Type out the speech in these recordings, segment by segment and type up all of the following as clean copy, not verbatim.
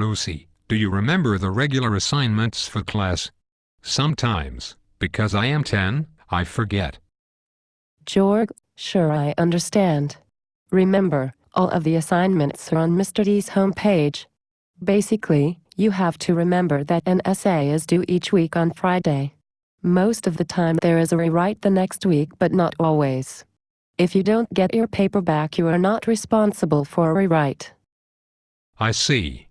Lucy, do you remember the regular assignments for class? Sometimes, because I am 10, I forget. Jorge, sure, I understand. Remember, all of the assignments are on Mr. D's homepage. Basically, you have to remember that an essay is due each week on Friday. Most of the time there is a rewrite the next week, but not always. If you don't get your paper back, you are not responsible for a rewrite. I see.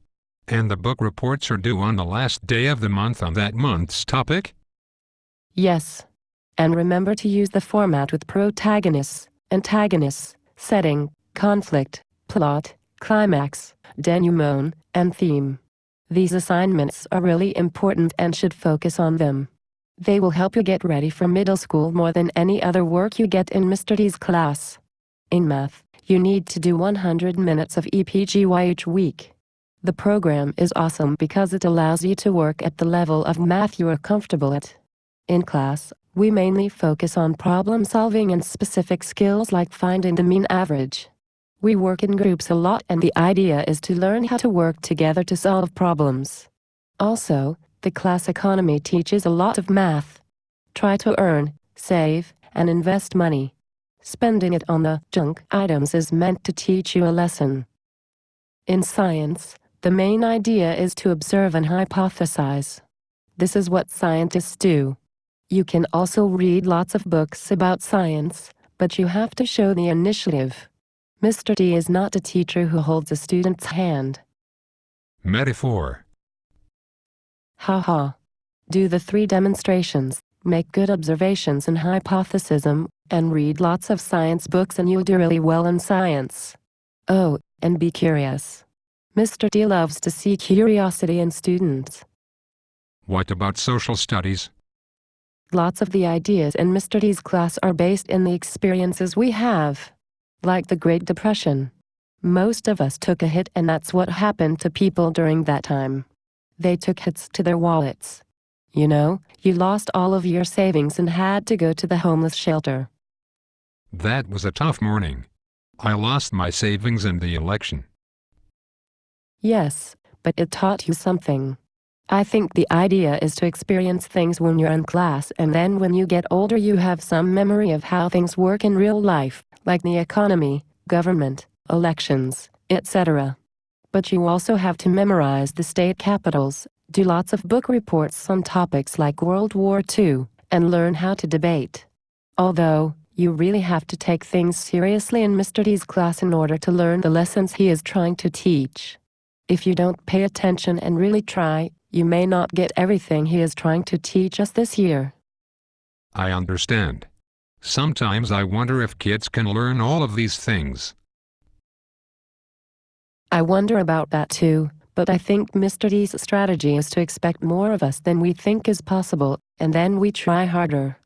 And the book reports are due on the last day of the month on that month's topic? Yes. And remember to use the format with protagonists, antagonists, setting, conflict, plot, climax, denouement, and theme. These assignments are really important and should focus on them. They will help you get ready for middle school more than any other work you get in Mr. D's class. In math, you need to do 100 minutes of EPGY each week. The program is awesome because it allows you to work at the level of math you are comfortable at. In class, we mainly focus on problem solving and specific skills like finding the mean average. We work in groups a lot, and the idea is to learn how to work together to solve problems. Also, the class economy teaches a lot of math. Try to earn, save, and invest money. Spending it on the junk items is meant to teach you a lesson. In science, the main idea is to observe and hypothesize. This is what scientists do. You can also read lots of books about science, but you have to show the initiative. Mr. D is not a teacher who holds a student's hand. Metaphor. Haha. Do the 3 demonstrations, make good observations and hypothesism, and read lots of science books, and you'll do really well in science. Oh, and be curious. Mr. D loves to see curiosity in students. What about social studies? Lots of the ideas in Mr. D's class are based in the experiences we have. Like the Great Depression. Most of us took a hit, and that's what happened to people during that time. They took hits to their wallets. You know, you lost all of your savings and had to go to the homeless shelter. That was a tough morning. I lost my savings in the election. Yes, but it taught you something. I think the idea is to experience things when you're in class, and then when you get older you have some memory of how things work in real life, like the economy, government, elections, etc. But you also have to memorize the state capitals, do lots of book reports on topics like World War II, and learn how to debate. Although, you really have to take things seriously in Mr. D's class in order to learn the lessons he is trying to teach. If you don't pay attention and really try, you may not get everything he is trying to teach us this year. I understand. Sometimes I wonder if kids can learn all of these things. I wonder about that too, but I think Mr. D's strategy is to expect more of us than we think is possible, and then we try harder.